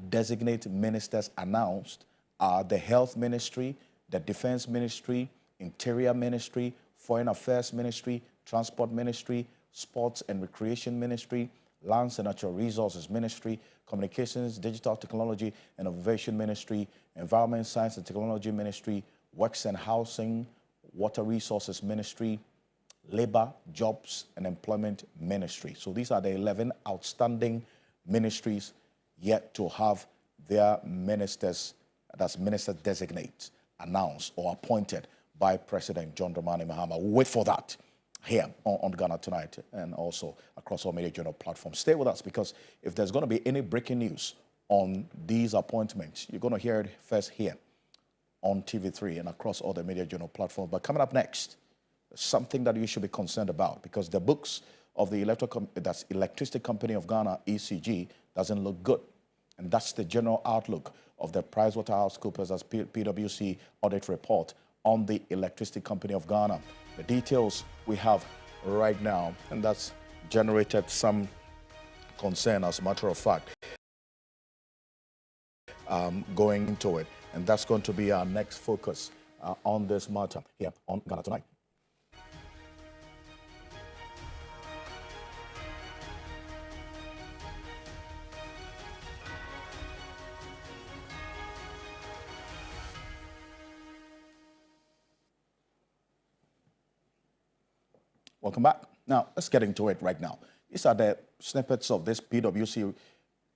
designated ministers announced are the Health Ministry, the Defense Ministry, Interior Ministry, Foreign Affairs Ministry, Transport Ministry, Sports and Recreation Ministry, Lands and Natural Resources Ministry, Communications, Digital Technology and Innovation Ministry, Environment, Science and Technology Ministry, Works and Housing, Water Resources Ministry, Labor, Jobs and Employment Ministry. So these are the 11 outstanding ministries yet to have their ministers, that's minister designates, announced or appointed by President John Dramani Mahama. We'll wait for that here on Ghana Tonight and also across all media journal platforms. Stay with us, because if there's going to be any breaking news on these appointments, you're going to hear it first here on TV3 and across all the media journal platforms. But coming up next, something that you should be concerned about, because the books of the Electricity Company of Ghana, ECG, doesn't look good. And that's the general outlook of the PricewaterhouseCoopers as PwC audit report on the Electricity Company of Ghana. The details we have right now, and that's generated some concern, as a matter of fact, going into it. And that's going to be our next focus on this matter here on Ghana Tonight. Welcome back. Now, let's get into it right now. These are the snippets of this PwC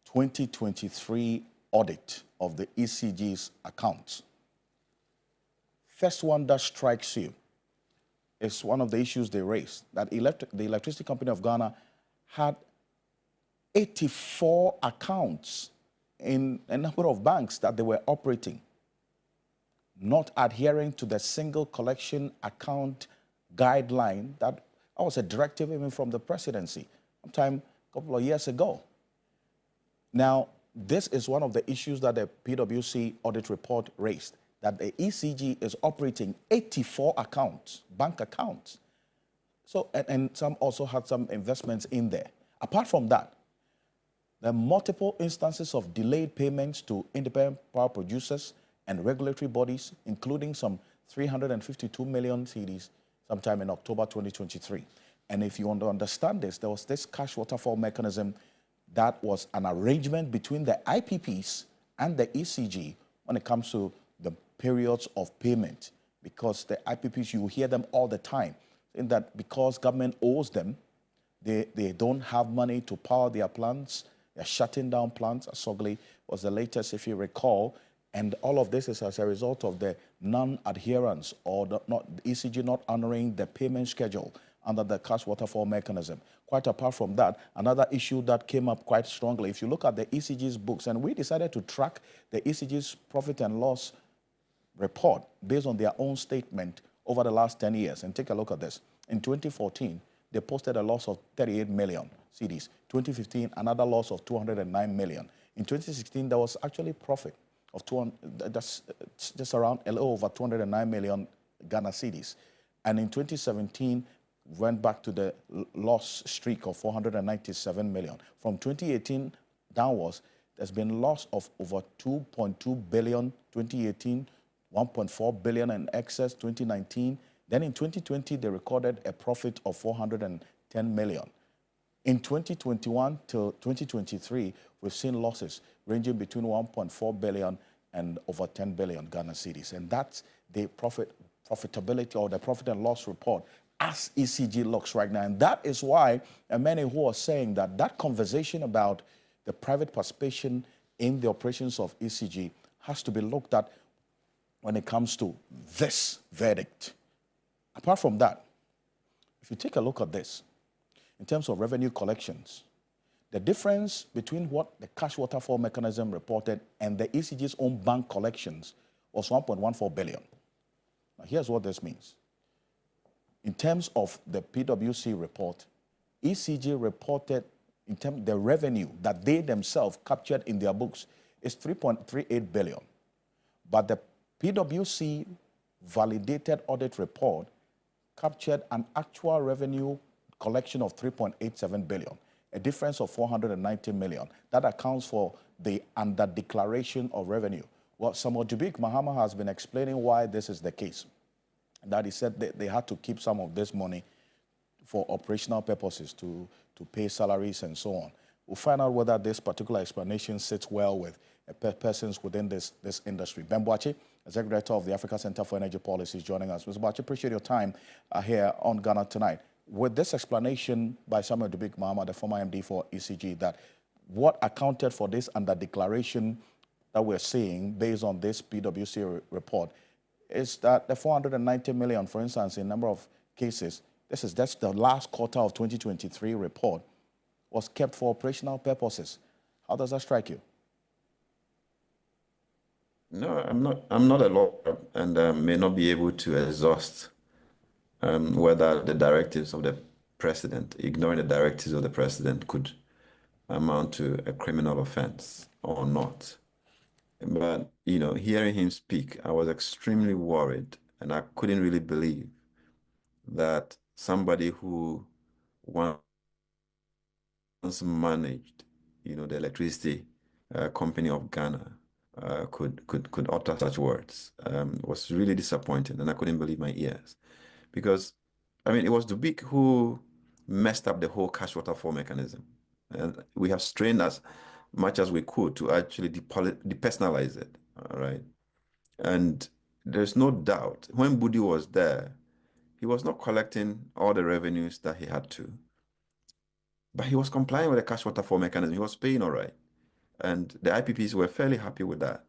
2023 audit of the ECG's accounts. First one that strikes you is one of the issues they raised, that the Electricity Company of Ghana had 84 accounts in a number of banks that they were operating, not adhering to the single collection account guideline that was a directive even from the presidency sometime a couple of years ago. Now, this is one of the issues that the PwC audit report raised, that the ECG is operating 84 accounts, bank accounts. So, and some also had some investments in there. Apart from that, there are multiple instances of delayed payments to independent power producers and regulatory bodies, including some 352 million cedis sometime in October 2023. And if you want to understand this, there was this cash waterfall mechanism that was an arrangement between the IPPs and the ECG when it comes to the periods of payment, because the IPPs, you hear them all the time, in that because government owes them, they don't have money to power their plants, they're shutting down plants. Asogli was the latest, if you recall, and all of this is as a result of the non-adherence or the ECG not honoring the payment schedule under the cash waterfall mechanism. Quite apart from that, another issue that came up quite strongly, if you look at the ECG's books, and we decided to track the ECG's profit and loss report based on their own statement over the last 10 years. And take a look at this. In 2014, they posted a loss of 38 million cedis. 2015, another loss of 209 million. In 2016, there was actually profit of that's just around a little over 209 million Ghana cedis. And in 2017, went back to the loss streak of 497 million. From 2018 downwards, there's been loss of over 2.2 billion, 2018, 1.4 billion in excess, 2019. Then in 2020, they recorded a profit of 410 million. In 2021 till 2023, we've seen losses ranging between 1.4 billion and over 10 billion Ghana cedis. And that's the profitability or the profit and loss report as ECG looks right now. And that is why many who are saying that that conversation about the private participation in the operations of ECG has to be looked at when it comes to this verdict. Apart from that, if you take a look at this, in terms of revenue collections, the difference between what the cash waterfall mechanism reported and the ECG's own bank collections was 1.14 billion. Now, here's what this means. In terms of the PwC report, ECG reported in terms the revenue that they themselves captured in their books is 3.38 billion. But the PwC validated audit report captured an actual revenue collection of 3.87 billion, a difference of 490 million. That accounts for the under-declaration of revenue. Well, Samuel Jubik Mahama has been explaining why this is the case. that he said they had to keep some of this money for operational purposes to pay salaries and so on. We'll find out whether this particular explanation sits well with persons within this industry. Ben Boachi, Executive Director of the Africa Center for Energy Policy, is joining us. Mr. Boachi, appreciate your time here on Ghana Tonight. With this explanation by Samuel Dubik Mahama, the former MD for ECG, that what accounted for this under declaration that we're seeing based on this PwC report is that the 490 million, for instance, in number of cases, that's the last quarter of 2023 report, was kept for operational purposes. How does that strike you? No, I'm not a lawyer, and may not be able to exhaust whether the directives of the president, ignoring the directives of the president, could amount to a criminal offense or not. But, hearing him speak, I was extremely worried, and I couldn't really believe that somebody who once managed, the electricity company of Ghana could utter such words. Was really disappointing, and I couldn't believe my ears. Because, it was Dubik who messed up the whole cash waterfall mechanism. And we have strained as much as we could to actually depersonalize it, all right? And there's no doubt, when Budi was there, he was not collecting all the revenues that he had to, but he was complying with the cash waterfall mechanism. He was paying all right. And the IPPs were fairly happy with that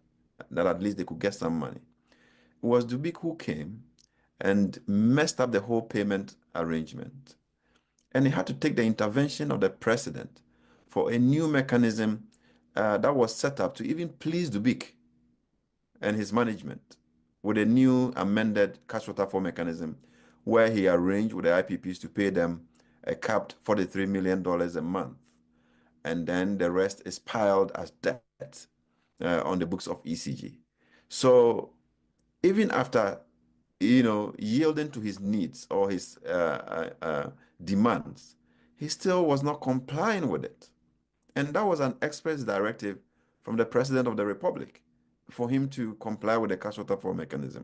at least they could get some money. It was Dubik who came and messed up the whole payment arrangement. And he had to take the intervention of the president for a new mechanism that was set up to even please Dubik and his management with a new amended cash waterfall mechanism where he arranged with the IPPs to pay them a capped $43 million a month. And then the rest is piled as debt on the books of ECG. So even after, yielding to his needs or his demands, he still was not complying with it. And that was an express directive from the President of the Republic for him to comply with the cash waterfall mechanism.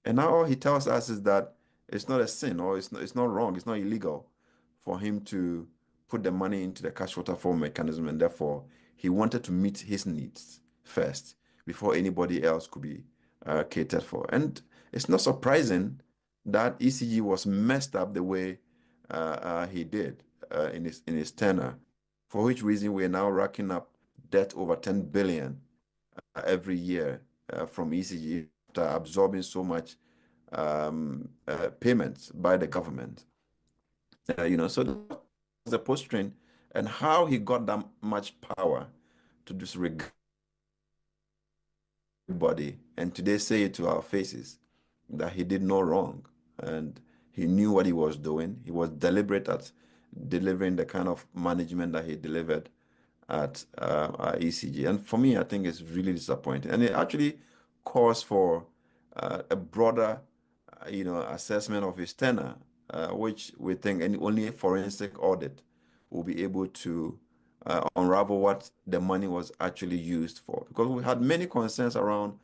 And now all he tells us is that it's not a sin, or it's not wrong, it's not illegal for him to put the money into the cash waterfall mechanism, and therefore he wanted to meet his needs first before anybody else could be catered for. And it's not surprising that ECG was messed up the way he did in his tenure, for which reason we're now racking up debt over 10 billion every year from ECG after absorbing so much payments by the government. So the posturing and how he got that much power to disregard everybody, and today say it to our faces that he did no wrong and he knew what he was doing. He was deliberate at delivering the kind of management that he delivered at ECG. And for me, I think it's really disappointing. And it actually calls for a broader assessment of his tenure, which we think only a forensic audit will be able to unravel what the money was actually used for. Because we had many concerns around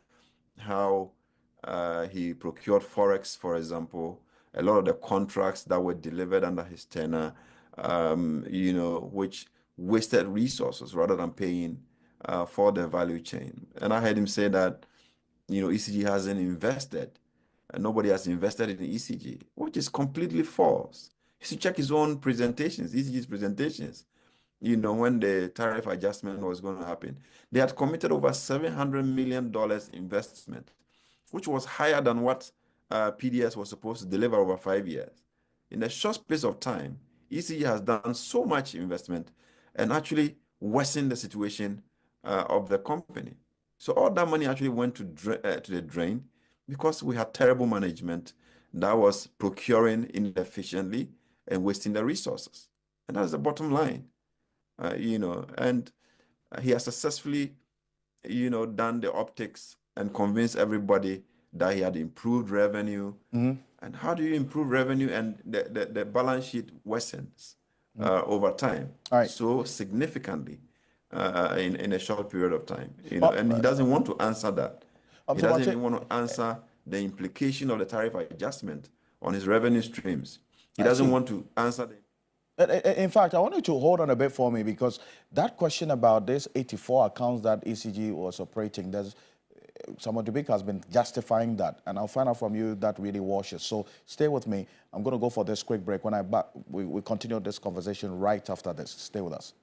how he procured Forex, for example, a lot of the contracts that were delivered under his tenure, which wasted resources rather than paying for the value chain. And I heard him say that, ECG hasn't invested, and nobody has invested in ECG, which is completely false. He should check his own presentations, ECG's presentations. When the tariff adjustment was going to happen, they had committed over $700 million investment, which was higher than what PDS was supposed to deliver over 5 years. In a short space of time, ECG has done so much investment and actually worsened the situation of the company. So all that money actually went to the drain because we had terrible management that was procuring inefficiently and wasting the resources. And that's the bottom line. And he has successfully, done the optics and convinced everybody that he had improved revenue. Mm-hmm. And how do you improve revenue and the balance sheet worsens over time so significantly in a short period of time? And he doesn't want to answer that. He doesn't even want to answer the implication of the tariff adjustment on his revenue streams. He I doesn't see. want to answer the... In fact, I want you to hold on a bit for me, because that question about this 84 accounts that ECG was operating, there's someone Dubik has been justifying that, and I'll find out from you that really washes. So stay with me. I'm going to go for this quick break. When I back, we continue this conversation right after this. Stay with us.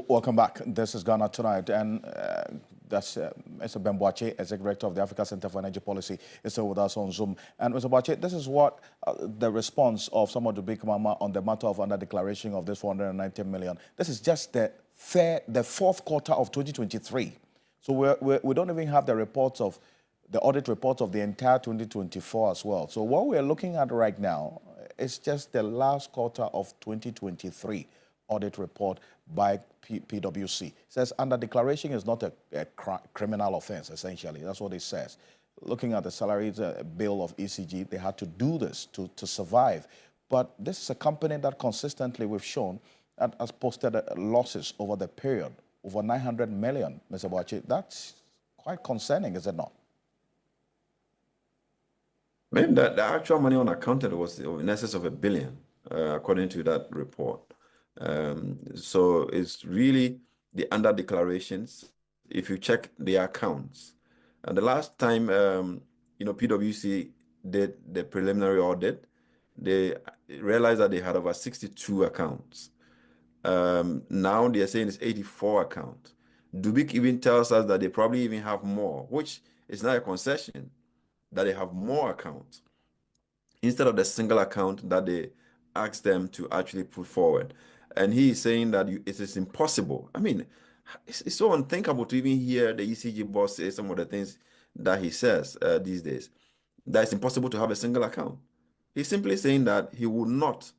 Welcome back. This is Ghana Tonight, and that's Mr. Ben Boache, Executive Director of the Africa Center for Energy Policy, is still with us on Zoom. And Mr. Boache, this is what the response of some of the big mama on the matter of under declaration of this 490 million. This is just the fourth quarter of 2023. So we don't even have the reports of the audit reports of the entire 2024 as well. So what we're looking at right now is just the last quarter of 2023 audit report by PwC. It says under declaration is not a criminal offense, essentially. That's what it says. Looking at the salaries bill of ECG, they had to do this to survive. But this is a company that consistently we've shown that has posted losses over the period, over 900 million, Mr. Boache. That's quite concerning, is it not? I mean, the actual money unaccounted was in excess of $1 billion, according to that report. So it's really the under declarations. If you check the accounts, and the last time PwC did the preliminary audit, they realized that they had over 62 accounts. Now they're saying it's 84 accounts. Dubik even tells us that they probably even have more, which is not a concession, that they have more accounts instead of the single account that they asked them to actually put forward. And he is saying that it is impossible. I mean, it's so unthinkable to even hear the ECG boss say some of the things that he says these days, that it's impossible to have a single account. He's simply saying that he would not,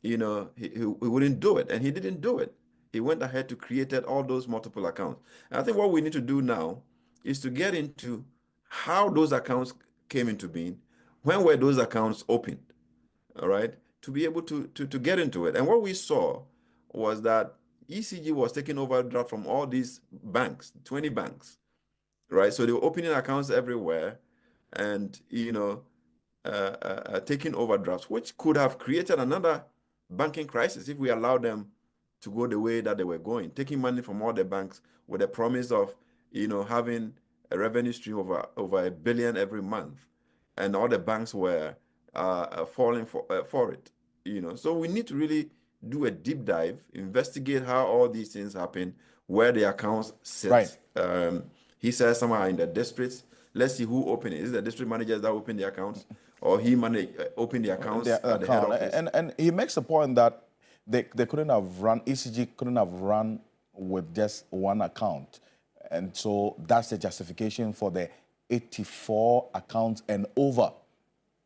he wouldn't do it, and he didn't do it. He went ahead to create all those multiple accounts. And I think what we need to do now is to get into how those accounts came into being, when were those accounts opened, all right, to be able to get into it. And what we saw was that ECG was taking overdraft from all these banks, 20 banks, right? So they were opening accounts everywhere and, taking overdrafts, which could have created another banking crisis if we allowed them to go the way that they were going, taking money from all the banks with the promise of, having a revenue stream over $1 billion every month, and all the banks were falling for it. So we need to really do a deep dive, investigate how all these things happen, where the accounts sit. Right. He says somewhere in the districts. Let's see who opened it. Is it the district managers that open the accounts, or he opened the accounts at the head office? And he makes the point that they couldn't have run, ECG couldn't have run with just one account. And so that's the justification for the 84 accounts and over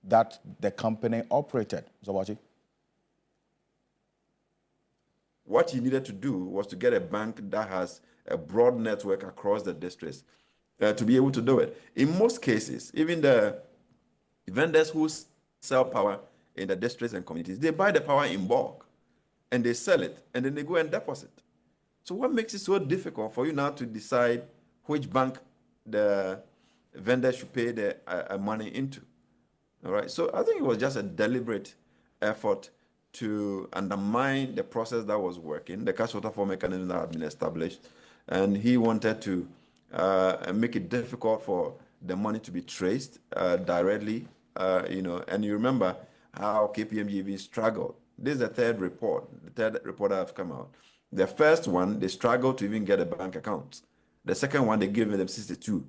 that the company operated. Zawachi? What he needed to do was to get a bank that has a broad network across the districts to be able to do it. In most cases, even the vendors who sell power in the districts and communities, they buy the power in bulk and they sell it, and then they go and deposit. So what makes it so difficult for you now to decide which bank the vendor should pay the money into? All right. So I think it was just a deliberate effort to undermine the process that was working, the cash waterfall mechanism that had been established, and he wanted to make it difficult for the money to be traced directly. And you remember how KPMG even struggled. This is the third report that have come out. The first one, they struggled to even get a bank account. The second one, they gave them 62,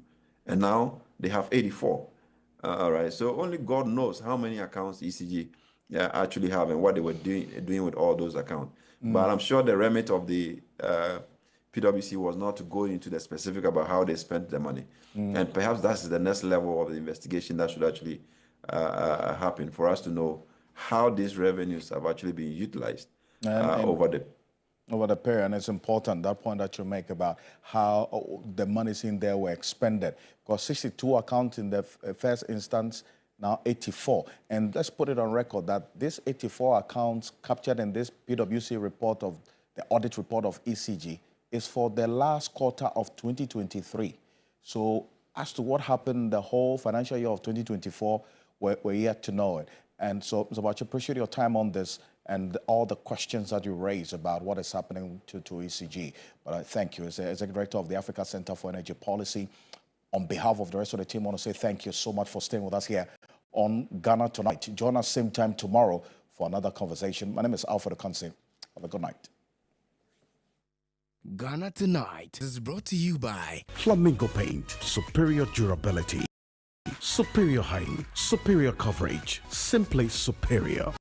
and now they have 84. All right, so only God knows how many accounts ECG actually have and what they were doing with all those accounts. But I'm sure the remit of the PwC was not to go into the specific about how they spent the money. And perhaps that's the next level of the investigation that should actually happen, for us to know how these revenues have actually been utilized over the period. And it's important, that point that you make about how the monies in there were expended. Because 62 accounts in the first instance, now 84. And let's put it on record that this 84 accounts captured in this PwC report of the audit report of ECG is for the last quarter of 2023. So as to what happened the whole financial year of 2024, we're yet to know it. And so, Mr. Bachi, appreciate your time on this and all the questions that you raised about what is happening to ECG. But I thank you. As Executive Director of the Africa Center for Energy Policy, on behalf of the rest of the team, I want to say thank you so much for staying with us here on Ghana Tonight. Join us same time tomorrow for another conversation. My name is Alfred Okansi. Have a good night. Ghana Tonight is brought to you by Flamingo Paint, superior durability, superior height, superior coverage, simply superior.